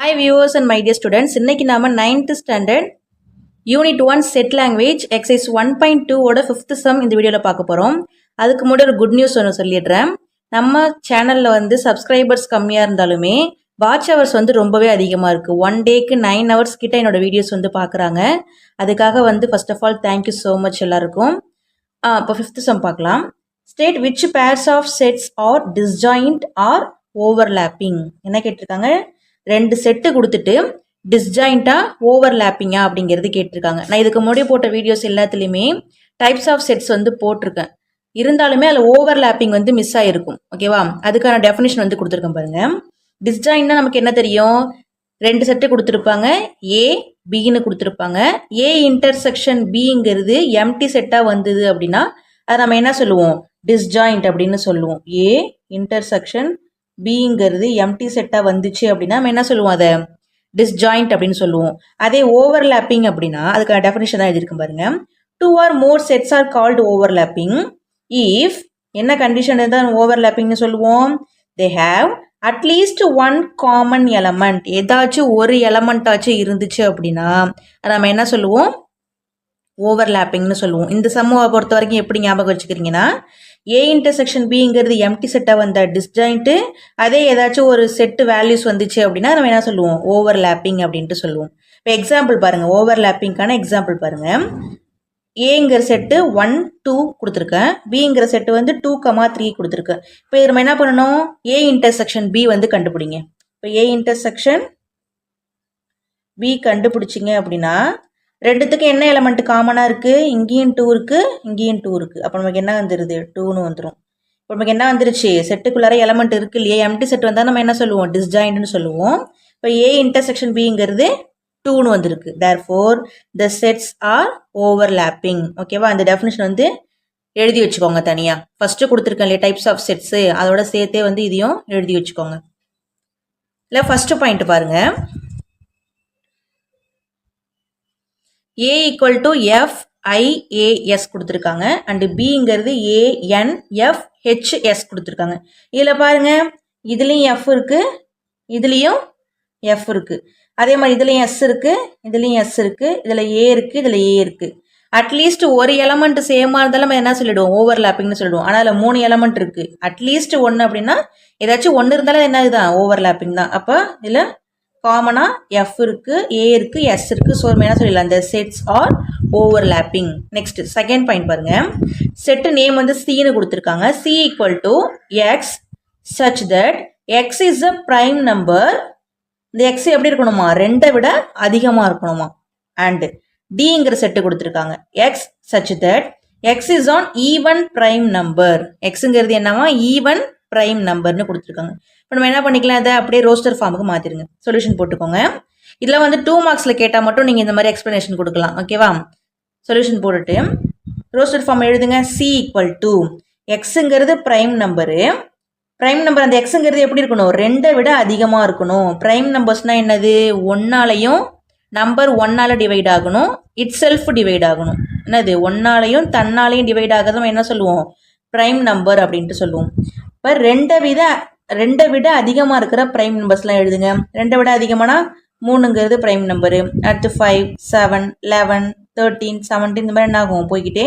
Hi viewers and my dear students, இன்னைக்கு நாம 9th standard Unit 1 Set Language Exercise 1.2 ஓட 5th sum இந்த வீடியோவில் பார்க்க போகிறோம். அதுக்கு முன்னாடி ஒரு குட் நியூஸ் ஒன்று சொல்லிடுறேன். நம்ம சேனலில் வந்து சப்ஸ்கிரைபர்ஸ் கம்மியாக இருந்தாலுமே வாட்ச் ஹவர்ஸ் வந்து ரொம்பவே அதிகமாக இருக்குது. 1 டேக்கு 9 hours கிட்ட என்னோட வீடியோஸ் வந்து பார்க்குறாங்க. அதுக்காக வந்து first of all thank you so much எல்லாருக்கும். இப்போ 5th sum பார்க்கலாம். State which pairs of sets are disjoint or overlapping. என்ன கேட்டிருக்காங்க? 2 செட்டு கொடுத்துட்டு டிஸ்ஜாயிண்டா ஓவர்லாப்பிங்கா அப்படிங்கிறது கேட்டிருக்காங்க. நான் இதுக்கு முன்னாடி போட்ட வீடியோஸ் எல்லாத்துலேயுமே டைப்ஸ் ஆஃப் செட்ஸ் வந்து போட்டிருக்கேன். இருந்தாலுமே அதில் ஓவர்லாப்பிங் வந்து மிஸ் ஆகிருக்கும். ஓகேவா? அதுக்கான டெஃபினிஷன் வந்து கொடுத்துருக்கேன் பாருங்க. டிஸ்ஜாயின்ட்னா நமக்கு என்ன தெரியும்? 2 செட்டு கொடுத்துருப்பாங்க, ஏ பின்னு கொடுத்துருப்பாங்க. ஏ இன்டர்செக்ஷன் பிங்கிறது எம்டி செட்டாக வந்தது அப்படின்னா அதை நம்ம என்ன சொல்லுவோம்? டிஸ்ஜாயிண்ட் அப்படின்னு சொல்லுவோம். ஏ இன்டர்செக்ஷன் பிங்கிறது எம்டி செட்டாக வந்துச்சு அப்படின்னா நம்ம என்ன சொல்லுவோம்? அதை டிஸ்ஜாயிண்ட் அப்படின்னு சொல்லுவோம். அதே ஓவர்லாப்பிங் அப்படின்னா அதுக்கான டெஃபினிஷன் தான் எழுதியிருக்கும் பாருங்க. 2 or more sets are called overlapping if என்ன கண்டிஷன் தான் ஓவர்லாப்பிங்னு சொல்லுவோம்? they have at least one common element. ஏதாச்சும் ஒரு எலமெண்ட்டாச்சும் இருந்துச்சு அப்படின்னா நம்ம என்ன சொல்லுவோம்? ஓவர்லாப்பிங்னு சொல்லுவோம். இந்த சம்முவை பொறுத்த வரைக்கும் எப்படி ஞாபகம் வச்சுக்கிறீங்கன்னா, ஏ இன்டர்செக்ஷன் பிங்கிறது எம்டி செட்டாக வந்த டிஸ்ஜாயிண்ட்டு, அதே ஏதாச்சும் ஒரு செட்டு வேல்யூஸ் வந்துச்சு அப்படின்னா நம்ம என்ன சொல்லுவோம்? ஓவர்லாப்பிங் அப்படின்ட்டு சொல்லுவோம். இப்போ எக்ஸாம்பிள் பாருங்கள், ஓவர்லாப்பிங்கான எக்ஸாம்பிள் பாருங்கள். ஏங்கிற செட்டு 1 2 கொடுத்துருக்கேன், பிங்கிற செட்டு வந்து 2, 3 கொடுத்துருக்கேன். இப்போ இது நம்ம என்ன பண்ணணும்? ஏ இன்டர்செக்ஷன் பி வந்து கண்டுபிடிங்க. இப்போ ஏ இன்டர்செக்ஷன் பி கண்டுபிடிச்சிங்க அப்படின்னா ரெண்டுத்துக்கும் என்ன எலமெண்ட் காமனாக இருக்குது? இங்கேயும் 2 இருக்குது, இங்கேயும் 2 இருக்குது. அப்போ நமக்கு என்ன வந்துடுது? 2ன்னு வந்துடும். இப்போ நமக்கு என்ன வந்துருச்சு? செட்டுக்குள்ளார எலமெண்ட் இருக்குது இல்லையா? எம்டி செட் வந்தால் நம்ம என்ன சொல்லுவோம்? டிஸ்ஜாயிண்ட்னு சொல்லுவோம். இப்போ ஏ இன்டர்செக்ஷன் பிங்கிறது 2ன்னு வந்திருக்கு. Therefore the sets are overlapping. ஓகேவா? அந்த டெஃபினிஷன் வந்து எழுதி வச்சுக்கோங்க தனியாக. ஃபஸ்ட்டு கொடுத்துருக்கேன் இல்லையா டைப்ஸ் ஆஃப் செட்ஸு, அதோட சேர்த்தே வந்து இதையும் எழுதி வச்சுக்கோங்க. இல்லை ஃபஸ்ட்டு பாயிண்ட் பாருங்கள். A equal to FIAS கொடுத்துருக்காங்க அண்டு பிங்கிறது ANFHS கொடுத்துருக்காங்க. இதில் பாருங்கள், இதுலேயும் F இருக்குது, இதுலேயும் F இருக்குது. அதே மாதிரி இதுலேயும் S இருக்குது, இதுலேயும் S இருக்குது, இதில் A இருக்குது, இதில் A இருக்குது. அட்லீஸ்ட் ஒரு எலமெண்ட் சேமாக இருந்தாலும் நம்ம என்ன சொல்லிவிடுவோம்? ஓவர்லாப்பிங்னு சொல்லிடுவோம். ஆனால் அதில் 3 எலமெண்ட் இருக்குது. அட்லீஸ்ட் 1 அப்படின்னா ஏதாச்சும் 1 இருந்தாலும் என்ன இதுதான்? ஓவர்லாப்பிங் தான். அப்போ இதில் காமனாக எஃப் இருக்குது, ஏ இருக்குது, எஸ் இருக்குது. ஸோ நம்ம என்ன சொல்லிடலாம்? அந்த sets are overlapping. Next second point பாருங்கள். செட்டு நேம் வந்து சின்னு கொடுத்துருக்காங்க. C equal to X such that X is a prime number. இந்த எக்ஸ் எப்படி இருக்கணுமா? 2 விட அதிகமாக இருக்கணுமா? அண்டு டிங்கிற செட்டு கொடுத்துருக்காங்க. X such that X is an even prime number. எக்ஸுங்கிறது என்னவா? ஈவன் ப்ரைம் நம்பர்னு கொடுத்துருக்காங்க. இப்போ நம்ம என்ன பண்ணிக்கலாம்? அதை அப்படியே ரோஸ்டர் ஃபார்முக்கு மாற்றிடுங்க. சொல்யூஷன் போட்டுக்கோங்க. இதில் வந்து 2 மார்க்ஸில் கேட்டால் மட்டும் நீங்கள் இந்த மாதிரி எக்ஸ்ப்ளனேஷன் கொடுக்கலாம். ஓகேவா? சொல்யூஷன் போட்டுட்டு ரோஸ்டர் ஃபார்ம் எழுதுங்க. சி ஈக்குவல் டு எக்ஸுங்கிறது ப்ரைம் நம்பரு. ப்ரைம் நம்பர் அந்த எக்ஸுங்கிறது எப்படி இருக்கணும்? 2 விட அதிகமாக இருக்கணும். ப்ரைம் நம்பர்ஸ்னால் என்னது? 1ஆலையும் நம்பர் 1ஆல் டிவைட் ஆகணும், இட் செல்ஃப் டிவைட் ஆகணும். என்னது? 1ஆலையும் தன்னாலையும் டிவைட் ஆகிறத நம்ம என்ன சொல்லுவோம்? ப்ரைம் நம்பர் அப்படின்ட்டு சொல்லுவோம். இப்போ 2 விட அதிகமாக இருக்கிற ப்ரைம் நம்பர்ஸ்லாம் எழுதுங்க. 2 விட அதிகமானா 3ங்கிறது ப்ரைம் நம்பரு. அடுத்து 5, 7, 11, 13, 17 இந்த மாதிரி என்ன ஆகும்? போய்கிட்டே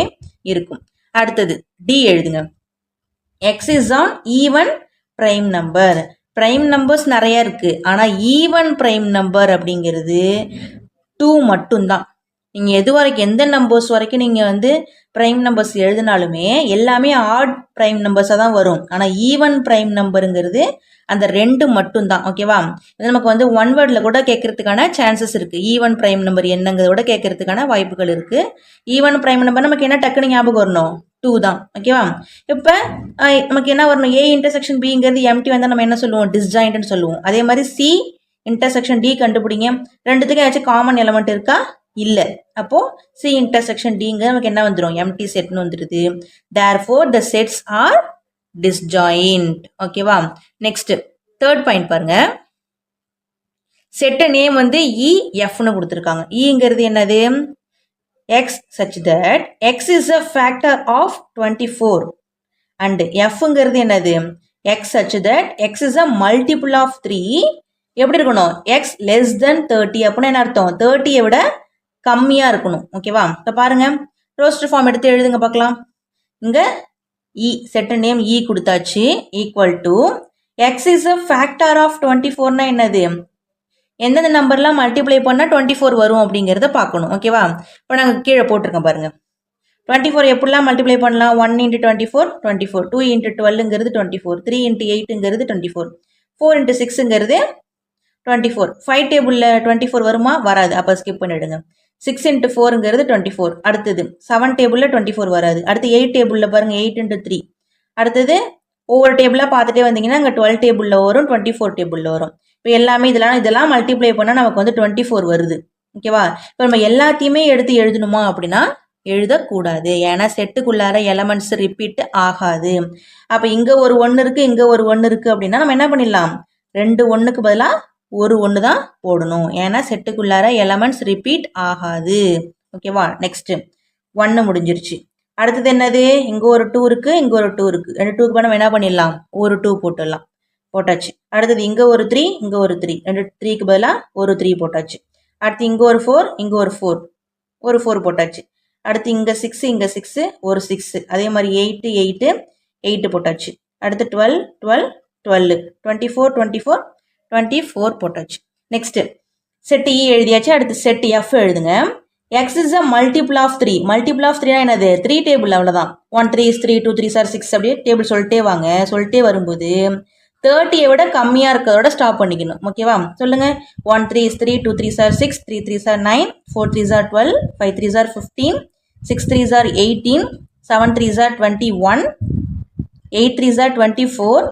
இருக்கும். அடுத்தது டி எழுதுங்க. X is an even prime number. Prime numbers நிறையா இருக்குது, ஆனால் ஈவன் ப்ரைம் நம்பர் அப்படிங்கிறது 2 மட்டும்தான். நீங்கள் எது வரைக்கும் எந்த நம்பர்ஸ் வரைக்கும் நீங்கள் வந்து ப்ரைம் நம்பர்ஸ் எழுதினாலுமே எல்லாமே ஆட் ப்ரைம் நம்பர்ஸாக தான் வரும். ஆனால் ஈவன் ப்ரைம் நம்பருங்கிறது அந்த 2 மட்டும்தான். ஓகேவா? இது நமக்கு வந்து 1 வேர்டில் கூட கேட்கறதுக்கான சான்சஸ் இருக்குது. ஈவன் ப்ரைம் நம்பர் என்னங்கிறத விட கேட்கறதுக்கான வாய்ப்புகள் இருக்குது. ஈவன் ப்ரைம் நம்பர் நமக்கு என்ன டக்குன்னு ஞாபகம் வரணும்? 2 தான். ஓகேவா? இப்போ நமக்கு என்ன வரணும்? ஏ இன்டர்செக்ஷன் பிங்கிறது எம்டி வந்தால் நம்ம என்ன சொல்லுவோம்? டிஸ்ஜாயிண்ட்னு சொல்லுவோம். அதே மாதிரி சி இன்டர்செக்ஷன் டி கண்டுபிடிங்க. ரெண்டுத்துக்கும் ஏதாச்சும் காமன் எலமெண்ட் இருக்கா? இல்லை. அப்போது சி இன்டர்செக்ஷன் டிங்க நமக்கு என்ன வந்துடும்? எம்டி செட்னு வந்துடுது. Therefore the sets are disjoint. ஓகேவா? நெக்ஸ்ட் தேர்ட் பாயிண்ட் பாருங்க. செட்டு நேம் வந்து இஎஃப்னு கொடுத்துருக்காங்க. இங்கிறது என்னது? X such that X is a factor of 24 and எஃப்ங்கிறது என்னது? X such that X is a multiple of 3 எப்படி இருக்கணும் எக்ஸ் லெஸ் தென் 30 அப்படின்னா என்ன அர்த்தம் 30 விட கம்மியாக இருக்கணும் ஓகேவா இப்போ பாருங்க ரோஸ்டர் ஃபார்ம் எடுத்து எழுதுங்க பார்க்கலாம் இங்கே இ செட் நேம் இ கொடுத்தாச்சு equal to X is a factor of 24னா என்னது எந்தெந்த நம்பர்லாம் மல்டிப்ளை பண்ணால் 24 வரும் அப்படிங்கிறத பார்க்கணும் ஓகேவா இப்போ நாங்கள் கீழே போட்டிருக்கோம் பாருங்க 24 எப்படிலாம் மல்டிப்ளை பண்ணலாம் 1 × 24 24 2 × 12ங்கிறது 24 3 × 8ங்கிறது 24 4 × 6ங்கிறது 24 5 டேபிளில் 24 வருமா வராது அப்போ ஸ்கிப் பண்ணிவிடுங்க 6 × 4ங்கிறது 24 அடுத்தது 7 டேபிளில் 24 வராது அடுத்து 8 டேபிளில் பாருங்கள் 8 × 3 அடுத்தது ஒவ்வொரு டேபிளாக பார்த்துட்டே வந்தீங்கன்னா அங்கே 12 டேபிளில் வரும் 24 டேபிளில் வரும் இப்போ எல்லாமே இதெல்லாம் மல்டிப்ளை பண்ணால் நமக்கு வந்து 24 வருது ஓகேவா இப்போ நம்ம எல்லாத்தையுமே எடுத்து எழுதணுமா அப்படின்னா எழுதக்கூடாது ஏன்னா செட்டுக்குள்ளார எலமெண்ட்ஸ் ரிப்பீட் ஆகாது அப்போ இங்கே ஒரு 1 இருக்குது இங்கே ஒரு 1 இருக்குது அப்படின்னா நம்ம என்ன பண்ணிடலாம் 2 1க்கு பதிலாக ஒரு 1 தான் போடணும் ஏன்னா செட்டுக்குள்ளார எலமெண்ட்ஸ் ரிப்பீட் ஆகாது ஓகேவா நெக்ஸ்ட்டு 1 முடிஞ்சிருச்சு அடுத்தது என்னது இங்கே ஒரு 2 இருக்குது இங்கே ஒரு 2 இருக்குது 2 2க்கு நம்ம என்ன பண்ணிடலாம் ஒரு 2 போட்டுடலாம் போட்டாச்சு அடுத்தது இங்கே ஒரு 3 இங்கே ஒரு 3 2 3க்கு பதிலாக ஒரு 3 போட்டாச்சு அடுத்து இங்கே ஒரு 4 இங்கே ஒரு 4 போட்டாச்சு அடுத்து இங்கே 6 இங்கே 6 ஒரு 6 அதே மாதிரி 8 போட்டாச்சு அடுத்து 12 24 போட்டாச்சு நெக்ஸ்ட்டு செட் இ எழுதியாச்சு அடுத்து செட் எஃப் எழுதுங்க X is a multiple of 3 என்னது 3 டேபிள் அவ்வளோதான் 1 3 is 3 2 3 6 அப்படியே டேபிள் சொல்லிட்டே வரும்போது 30 விட கம்மியாக இருக்கிறதோட ஸ்டாப் பண்ணிக்கணும் ஓகேவா சொல்லுங்க 1 3 is 3 2 3 6 3 3 9 4 3 12 5 3 15 6 3 18 7 3 21 8 3 24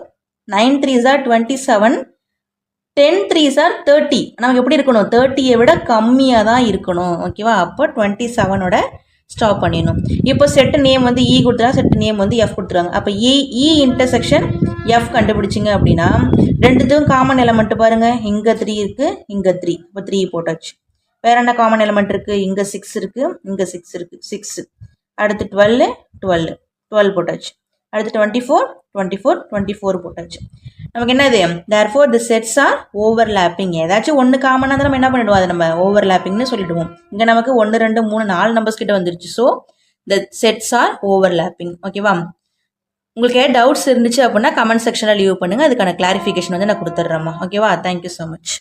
9 3 27 10 3 30 நமக்கு எப்படி இருக்கணும் 30 விட கம்மியாக தான் இருக்கணும் ஓகேவா அப்போ 27ஓட ஸ்டாப் பண்ணிடணும் இப்போ செட்டு நேம் வந்து இ கொடுத்துருவாங்க செட்டு நேம் வந்து எஃப் கொடுத்துருவாங்க அப்போ இ இன்டர்செக்ஷன் எஃப் கண்டுபிடிச்சிங்க அப்படின்னா ரெண்டுத்துக்கும் காமன் எலமெண்ட் பாருங்கள் இங்கே 3 இருக்குது இங்கே 3 இப்போ 3 போட்டாச்சு வேற என்ன காமன் எலமெண்ட் இருக்குது இங்கே 6 இருக்குது இங்கே 6 இருக்குது 6 அடுத்து 12 போட்டாச்சு அடுத்து 24 போட்டாச்சு நமக்கு என்னது therefore the sets are overlapping ஏதாச்சும் ஒன்று காமனாக தான் நம்ம என்ன பண்ணிடுவோம் அதை நம்ம ஓவர்லாப்பிங்னு சொல்லிடுவோம் இங்கே நமக்கு 1 2 3 4 நம்பர்ஸ் கிட்ட வந்துருச்சு so the sets are overlapping ஓகேவா உங்களுக்கு ஏதாவது டவுட்ஸ் இருந்துச்சு அப்படின்னா கமெண்ட் செக்ஷனில் லீவ் பண்ணுங்கள் அதுக்கான கிளாரிஃபிகேஷன் வந்து நான் கொடுத்துட்றேம்மா ஓகேவா தேங்க்யூ ஸோ மச்